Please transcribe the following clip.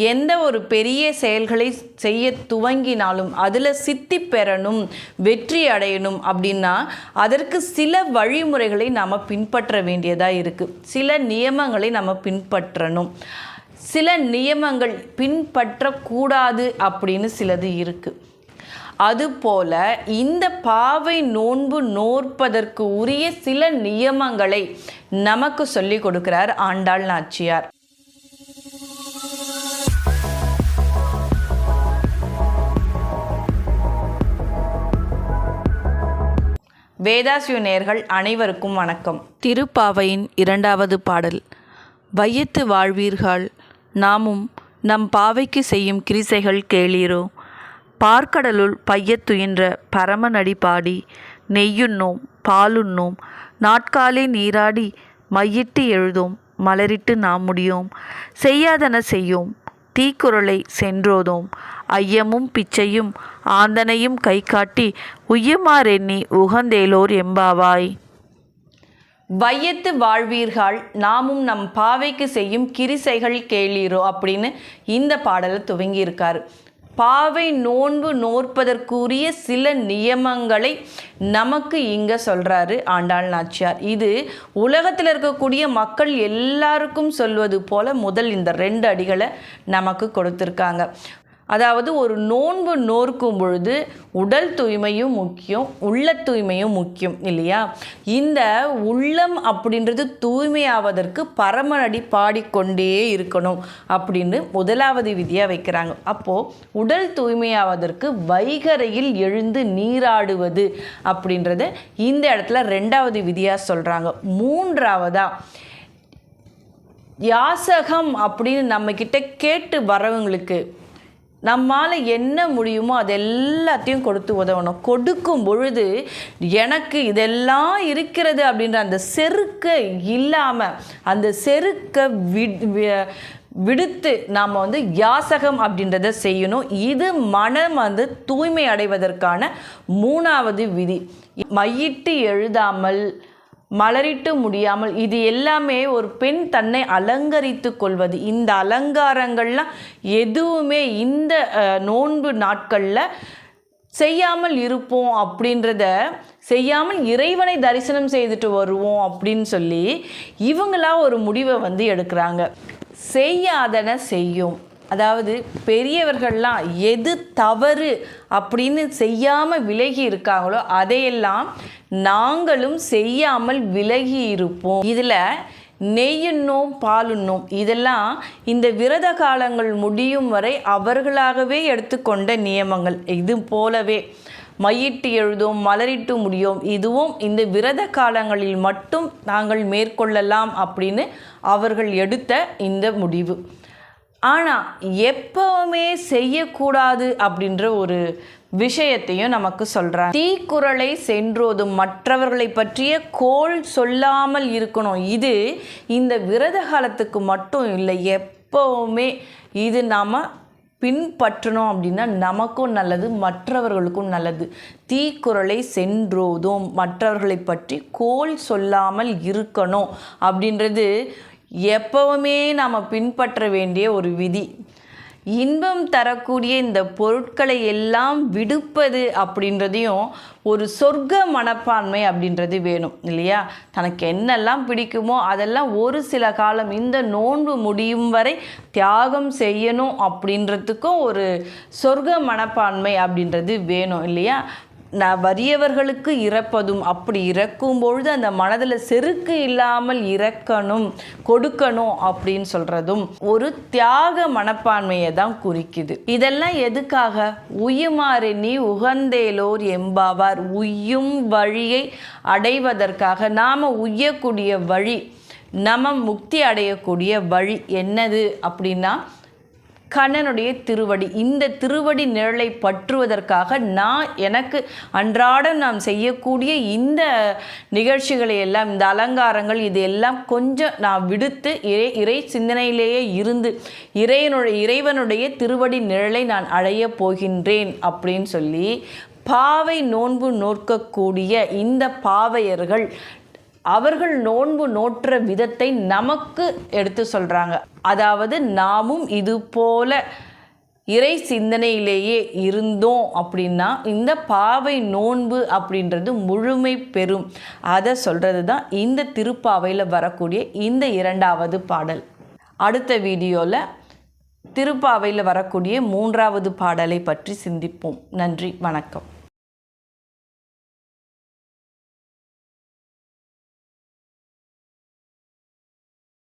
எந்த ஒரு பெரிய செயல்களை செய்ய துவங்கினாலும் அதில் சித்தி பெறணும், வெற்றி அடையணும் அப்படின்னா அதற்கு சில வழிமுறைகளை நாம் பின்பற்ற வேண்டியதாக இருக்குது. சில நியமங்களை நம்ம பின்பற்றணும். சில நியமங்கள் பின்பற்றக்கூடாது அப்படின்னு சிலது இருக்குது. அதுபோல இந்த பாவை நோன்பு நோற்பதற்கு உரிய சில நியமங்களை நமக்கு சொல்லிக் கொடுக்கிறார் ஆண்டாள் நாச்சியார். வேதாஸ்யு நேயர்கள் அனைவருக்கும் வணக்கம். திருப்பாவையின் 2வது பாடல். வையத்து வாழ்வீர்கள் நாமும் நம் பாவைக்கு செய்யும் கிரிசைகள் கேளீரோ. பார்க்கடலுள் பையத்துயின்ற பரமனடி பாடி நெய்யுண்ணோம் பாலுண்ணோம் நாட்காலே நீராடி மையிட்டு எழுதோம் மலரிட்டு நாம் முடியோம் செய்யாதன செய்யோம் தீக்குறளை சென்றோதோம் ஐயமும் பிச்சையும் ஆந்தனையும் கை காட்டி உய்யுமாறெண்ணி உகந்தேலோர் எம்பாவாய். வையத்து வாழ்வீர்கள் நாமும் நம் பாவைக்கு செய்யும் கிரிசைகள் கேளீரோ அப்படின்னு இந்த பாடலை துவங்கியிருக்காரு. பாவை நோன்பு நோற்பதற்குரிய சில நியமங்களை நமக்கு இங்கே சொல்கிறாரு ஆண்டாள் நாச்சியார். இது உலகத்தில் இருக்கக்கூடிய மக்கள் எல்லாருக்கும் சொல்வது போல முதல் இந்த 2 அடிகளை நமக்கு கொடுத்துருக்காங்க. அதாவது ஒரு நோன்பு நோர்க்கும் பொழுது உடல் தூய்மையும் முக்கியம், உள்ள தூய்மையும் முக்கியம் இல்லையா? இந்த உள்ளம் அப்படின்றது தூய்மையாவதற்கு பரமனடி பாடிக்கொண்டே இருக்கணும் அப்படின்னு முதலாவது விதியாக வைக்கிறாங்க. அப்போது உடல் தூய்மையாவதற்கு வைகரையில் எழுந்து நீராடுவது அப்படின்றத இந்த இடத்துல 2வது விதியாக சொல்கிறாங்க. 3வதா யாசகம் அப்படின்னு நம்மக்கிட்ட கேட்டு வரவங்களுக்கு நம்மால் என்ன முடியுமோ அது எல்லாத்தையும் கொடுத்து உதவணும். கொடுக்கும் பொழுது எனக்கு இதெல்லாம் இருக்கிறது அப்படின்ற அந்த செருக்கை இல்லாமல் அந்த செருக்கை விடுத்து நாம் யாசகம் அப்படின்றத செய்யணும். இது மனம் தூய்மை அடைவதற்கான 3வது விதி. மையிட்டு எழுதாமல் மலரிட்டு முடியாமல் இது எல்லாமே ஒரு பெண் தன்னை அலங்கரித்து கொள்வது. இந்த அலங்காரங்கள்லாம் எதுவுமே இந்த நோன்பு நாட்களில் செய்யாமல் இருப்போம் அப்படின்றத செய்யாமல் இறைவனை தரிசனம் செய்துட்டு வருவோம் அப்படின்னு சொல்லி இவங்களா ஒரு முடிவை எடுக்கிறாங்க. செய்யாதன செய்யும். அதாவது பெரியவர்கள்லாம் எது தவறு அப்படின்னு செய்யாமல் விலகி இருக்காங்களோ அதையெல்லாம் நாங்களும் செய்யாமல் விலகி இருப்போம். இதில் நெய்யுண்ணோம் பாலுண்ணோம் இதெல்லாம் இந்த விரத காலங்கள் முடியும் வரை அவர்களாகவே எடுத்துக்கொண்ட நியமங்கள். இது போலவே மையிட்டு எழுதோம் மலரிட்டு முடியோம் இதுவும் இந்த விரத காலங்களில் மட்டும் நாங்கள் மேற்கொள்ளலாம் அப்படின்னு அவர்கள் எடுத்த இந்த முடிவு. ஆனால் எப்பவுமே செய்யக்கூடாது அப்படின்ற ஒரு விஷயத்தையும் நமக்கு சொல்கிறாங்க. தீக்குறளை சென்றோதும் மற்றவர்களை பற்றிய கோள் சொல்லாமல் இருக்கணும். இது இந்த விரத காலத்துக்கு மட்டும் இல்லை, எப்பவுமே இது நாம் பின்பற்றணும் அப்படின்னா நமக்கும் நல்லது, மற்றவர்களுக்கும் நல்லது. தீக்குறளை சென்றோதும் மற்றவர்களை பற்றி கோள் சொல்லாமல் இருக்கணும் அப்படின்றது எப்பவுமே நாம் பின்பற்ற வேண்டிய ஒரு விதி. இன்பம் தரக்கூடிய இந்த பொருட்களை எல்லாம் விடுப்பது அப்படின்றதையும் ஒரு சொர்க்க மனப்பான்மை அப்படின்றது வேணும் இல்லையா? தனக்கு என்னெல்லாம் பிடிக்குமோ அதெல்லாம் ஒரு சில காலம் இந்த நோன்பு முடியும் வரை தியாகம் செய்யணும் அப்படின்றதுக்கும் ஒரு சொர்க்க மனப்பான்மை அப்படின்றது வேணும் இல்லையா? வறியவர்களுக்கு இறப்பதும் அப்படி இறக்கும் பொழுது அந்த மனதில் செருக்கு இல்லாமல் இறக்கணும் கொடுக்கணும் அப்படின்னு சொல்கிறதும் ஒரு தியாக மனப்பான்மையை தான் குறிக்குது. இதெல்லாம் எதுக்காக? உய்யுமாறெண்ணி உகந்தேலோர் எம்பாவார். உய்யும் வழியை அடைவதற்காக. நாம் உய்யக்கூடிய வழி, நம்ம முக்தி அடையக்கூடிய வழி என்னது அப்படின்னா கண்ணனுடைய திருவடி. இந்த திருவடி நிழலை பற்றுவதற்காக எனக்கு அன்றாடம் நாம் செய்யக்கூடிய இந்த நிகழ்ச்சிகளை எல்லாம், இந்த அலங்காரங்கள் இது எல்லாம் கொஞ்சம் நான் விடுத்து இறை சிந்தனையிலேயே இருந்து இறைவனுடைய திருவடி நிழலை நான் அடைய போகின்றேன் அப்படின்னு சொல்லி பாவை நோன்பு நோக்கக்கூடிய இந்த பாவையர்கள் அவர்கள் நோன்பு நோற்ற விதத்தை நமக்கு எடுத்து சொல்கிறாங்க. அதாவது நாமும் இது போல இறை சிந்தனையிலேயே இருந்தோம் அப்படின்னா இந்த பாவை நோன்பு அப்படின்றது முழுமை பெறும். அதை சொல்கிறது தான் இந்த திருப்பாவையில் வரக்கூடிய இந்த 2வது பாடல். அடுத்த வீடியோவில் திருப்பாவையில் வரக்கூடிய 3வது பாடலை பற்றி சிந்திப்போம். நன்றி, வணக்கம்.